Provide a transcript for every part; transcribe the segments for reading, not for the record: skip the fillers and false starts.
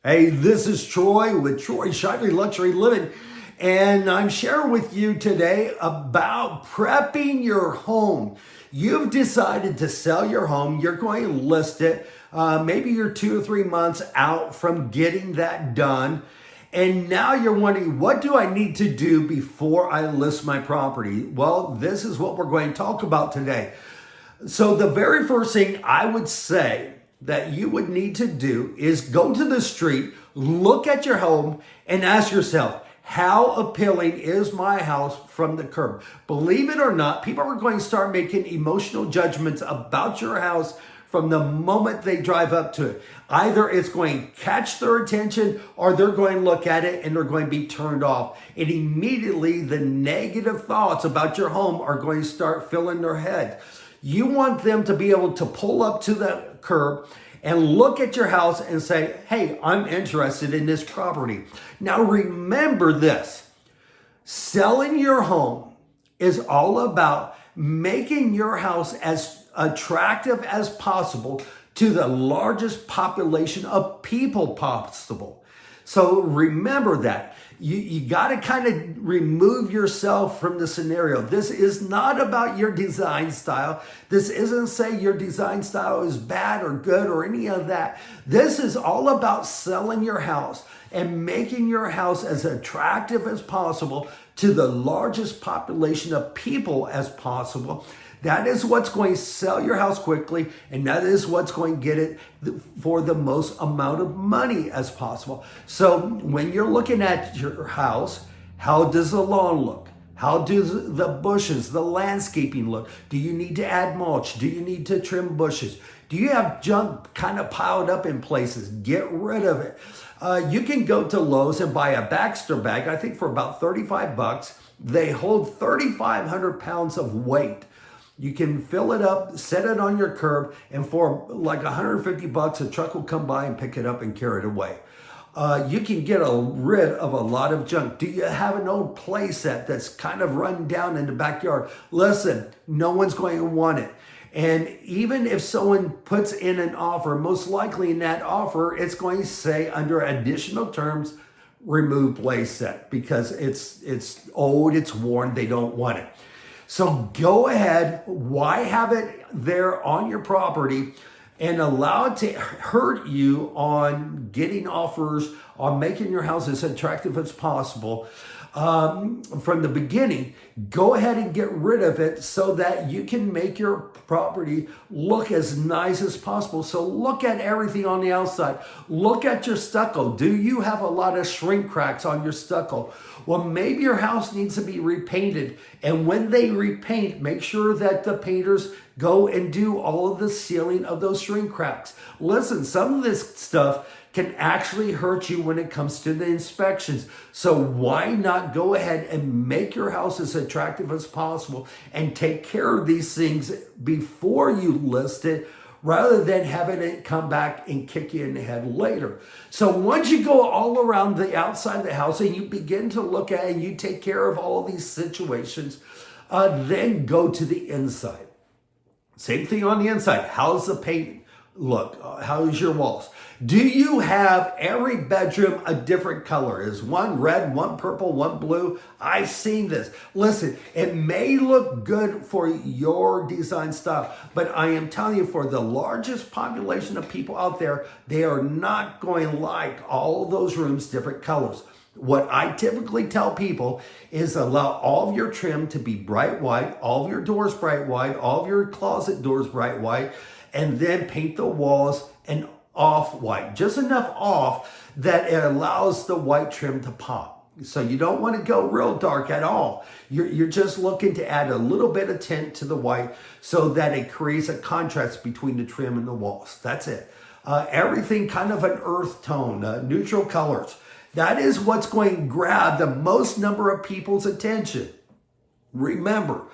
Hey, this is Troy with Troy Shively Luxury Living, and I'm sharing with you today about prepping your home. You've decided to sell your home. You're going to list it. Maybe you're 2 or 3 months out from getting that done. And now you're wondering, what do I need to do before I list my property? Well, this is what we're going to talk about today. So the very first thing I would say that you would need to do is go to the street, look at your home, and ask yourself, how appealing is my house from the curb? Believe it or not, people are going to start making emotional judgments about your house from the moment they drive up to it. Either it's going to catch their attention or they're going to look at it and they're going to be turned off. And immediately the negative thoughts about your home are going to start filling their head. You want them to be able to pull up to the curb and look at your house and say, hey, I'm interested in this property. Now remember this, selling your home is all about making your house as attractive as possible to the largest population of people possible. So remember that. You got to kind of remove yourself from the scenario. This is not about your design style. This isn't saying your design style is bad or good or any of that. This is all about selling your house and making your house as attractive as possible to the largest population of people as possible. That is what's going to sell your house quickly, and that is what's going to get it for the most amount of money as possible. So when you're looking at your house, how does the lawn look? How do the bushes, the landscaping look? Do you need to add mulch? Do you need to trim bushes? Do you have junk kind of piled up in places? Get rid of it. You can go to Lowe's and buy a Baxter bag, I think for about $35. They hold 3,500 pounds of weight. You can fill it up, set it on your curb, and for like $150, a truck will come by and pick it up and carry it away. You can get rid of a lot of junk. Do you have an old play set that's kind of run down in the backyard? Listen, no one's going to want it. And even if someone puts in an offer, most likely in that offer, it's going to say under additional terms, remove play set because it's old, it's worn, they don't want it. So go ahead, why have it there on your property and allow it to hurt you on getting offers, on making your house as attractive as possible from the beginning. Go ahead and get rid of it so that you can make your property look as nice as possible. So look at everything on the outside. Look at your stucco. Do you have a lot of shrink cracks on your stucco? Well, maybe your house needs to be repainted. And when they repaint, make sure that the painters go and do all of the sealing of those shrink cracks. Listen, some of this stuff can actually hurt you when it comes to the inspections. So why not go ahead and make your house as attractive as possible and take care of these things before you list it, rather than having it come back and kick you in the head later. So once you go all around the outside of the house and you begin to look at it and you take care of all of these situations, then go to the inside. Same thing on the inside. How's the paint look? How's your walls? Do you have every bedroom a different color? Is one red, one purple, one blue? I've seen this. Listen, it may look good for your design style, but I am telling you, for the largest population of people out there, they are not going to like all of those rooms different colors. What I typically tell people is allow all of your trim to be bright white, all of your doors bright white, all of your closet doors bright white, and then paint the walls an off-white, just enough off that it allows the white trim to pop. So you don't want to go real dark at all. You're just looking to add a little bit of tint to the white so that it creates a contrast between the trim and the walls. That's it. Everything kind of an earth tone, neutral colors. That is what's going to grab the most number of people's attention. Remember,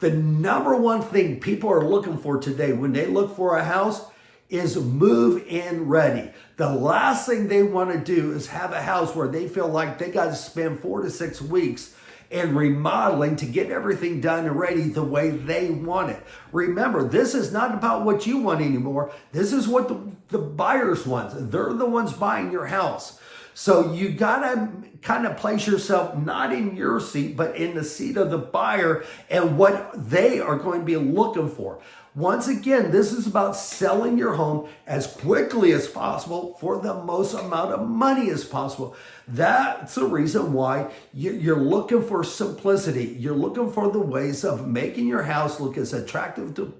the number one thing people are looking for today when they look for a house is move-in ready. The last thing they want to do is have a house where they feel like they got to spend 4 to 6 weeks and remodeling to get everything done and ready the way they want it. Remember, this is not about what you want anymore. This is what the buyers want. They're the ones buying your house. So you gotta kind of place yourself not in your seat, but in the seat of the buyer and what they are going to be looking for. Once again, this is about selling your home as quickly as possible for the most amount of money as possible. That's the reason why you're looking for simplicity. You're looking for the ways of making your house look as attractive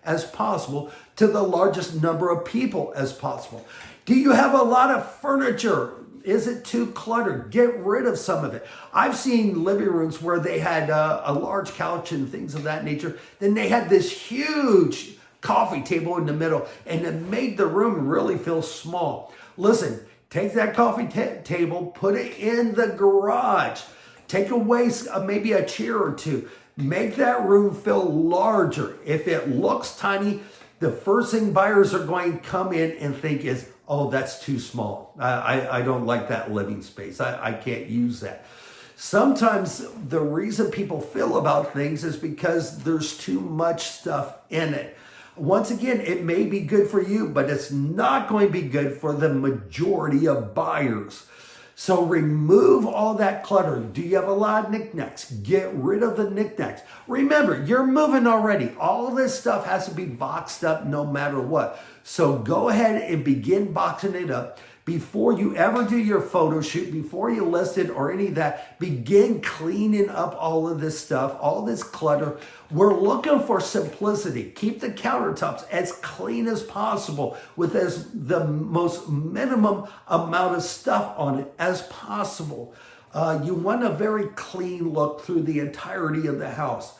as possible to the largest number of people as possible. Do you have a lot of furniture? Is it too cluttered? Get rid of some of it. I've seen living rooms where they had a large couch and things of that nature. Then they had this huge coffee table in the middle, and it made the room really feel small. Listen, take that coffee table, put it in the garage. Take away maybe a chair or two. Make that room feel larger. If it looks tiny, the first thing buyers are going to come in and think is, oh, that's too small. I don't like that living space. I can't use that. Sometimes the reason people feel about things is because there's too much stuff in it. Once again, it may be good for you, but it's not going to be good for the majority of buyers. So remove all that clutter. Do you have a lot of knickknacks? Get rid of the knickknacks. Remember, you're moving already. All this stuff has to be boxed up no matter what. So go ahead and begin boxing it up. Before you ever do your photo shoot, before you list it or any of that, begin cleaning up all of this stuff, all this clutter. We're looking for simplicity. Keep the countertops as clean as possible with the most minimum amount of stuff on it as possible. You want a very clean look through the entirety of the house.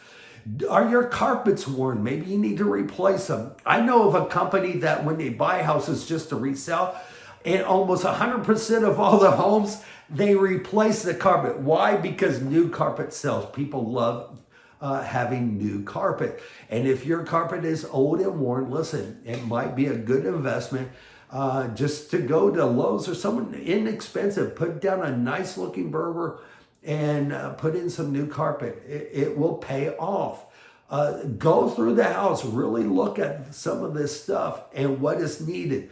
Are your carpets worn? Maybe you need to replace them. I know of a company that when they buy houses just to resell, and almost 100% of all the homes, they replace the carpet. Why? Because new carpet sells. People love having new carpet. And if your carpet is old and worn, listen, it might be a good investment just to go to Lowe's or someone inexpensive. Put down a nice looking Berber and put in some new carpet. It will pay off. Go through the house, really look at some of this stuff and what is needed.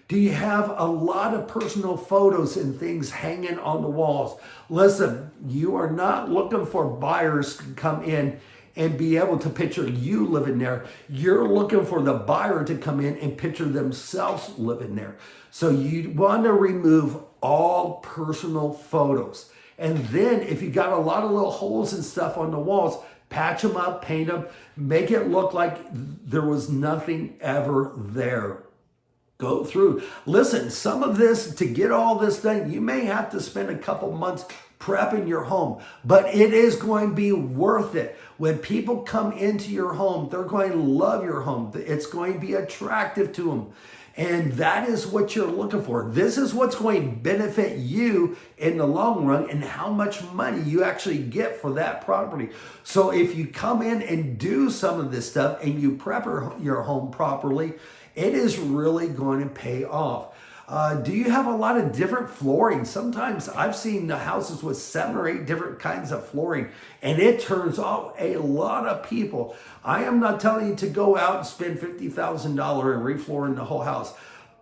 Do you have a lot of personal photos and things hanging on the walls? Listen, you are not looking for buyers to come in and be able to picture you living there. You're looking for the buyer to come in and picture themselves living there. So you want to remove all personal photos. And then if you got a lot of little holes and stuff on the walls, patch them up, paint them, make it look like there was nothing ever there. Go through. Listen, some of this, to get all this done, you may have to spend a couple months prepping your home, but it is going to be worth it. When people come into your home, they're going to love your home. It's going to be attractive to them. And that is what you're looking for. This is what's going to benefit you in the long run and how much money you actually get for that property. So if you come in and do some of this stuff and you prep your home properly, it is really going to pay off. Do you have a lot of different flooring? Sometimes I've seen the houses with 7 or 8 different kinds of flooring, and it turns off a lot of people. I am not telling you to go out and spend $50,000 and reflooring the whole house,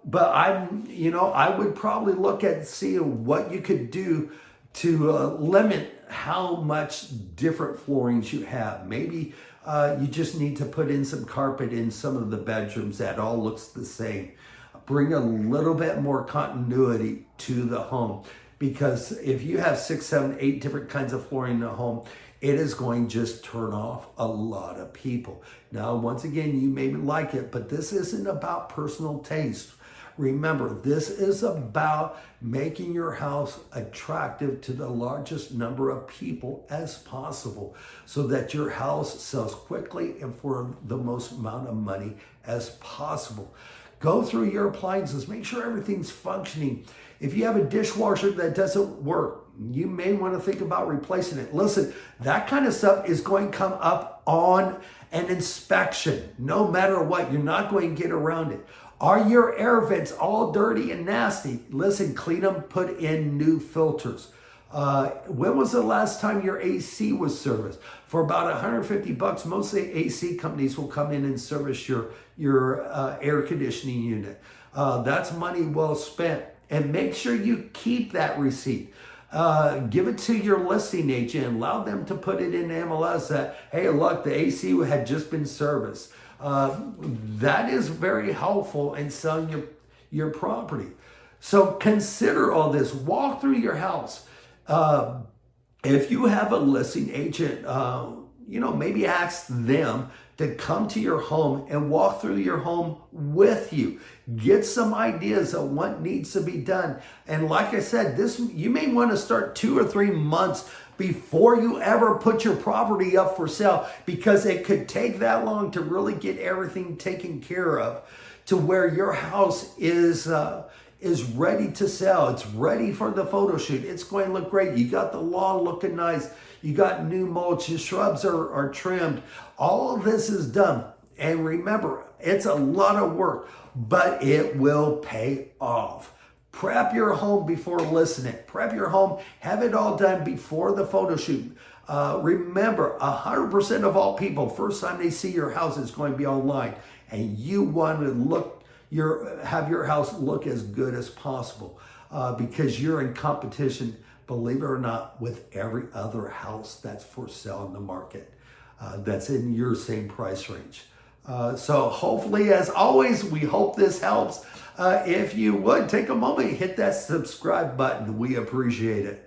but I would probably look at seeing what you could do to limit how much different floorings you have. Maybe you just need to put in some carpet in some of the bedrooms that all looks the same. Bring a little bit more continuity to the home, because if you have 6, 7, 8 different kinds of flooring in the home, it is going to just turn off a lot of people. Now, once again, you may like it, but this isn't about personal taste. Remember, this is about making your house attractive to the largest number of people as possible so that your house sells quickly and for the most amount of money as possible. Go through your appliances. Make sure everything's functioning. If you have a dishwasher that doesn't work, you may want to think about replacing it. Listen, that kind of stuff is going to come up on an inspection. No matter what, you're not going to get around it. Are your air vents all dirty and nasty? Listen, clean them, put in new filters. When was the last time your AC was serviced? For about $150, most of the AC companies will come in and service your air conditioning unit. That's money well spent. And make sure you keep that receipt. Give it to your listing agent. Allow them to put it in MLS that, hey, look, the AC had just been serviced. That is very helpful in selling your property. So consider all this. Walk through your house. If you have a listing agent, maybe ask them to come to your home and walk through your home with you. Get some ideas of what needs to be done. And like I said, you may want to start 2 or 3 months before you ever put your property up for sale, because it could take that long to really get everything taken care of to where your house is ready to sell. It's ready for the photo shoot. It's going to look great. You got the lawn looking nice. You got new mulch. Your shrubs are trimmed. All of this is done. And remember, it's a lot of work, but it will pay off. Prep your home before listing it. Prep your home. Have it all done before the photo shoot. Remember, 100% of all people, first time they see your house is going to be online. And you want to have your house look as good as possible because you're in competition, believe it or not, with every other house that's for sale in the market that's in your same price range. So hopefully, as always, we hope this helps. If you would, take a moment, hit that subscribe button. We appreciate it.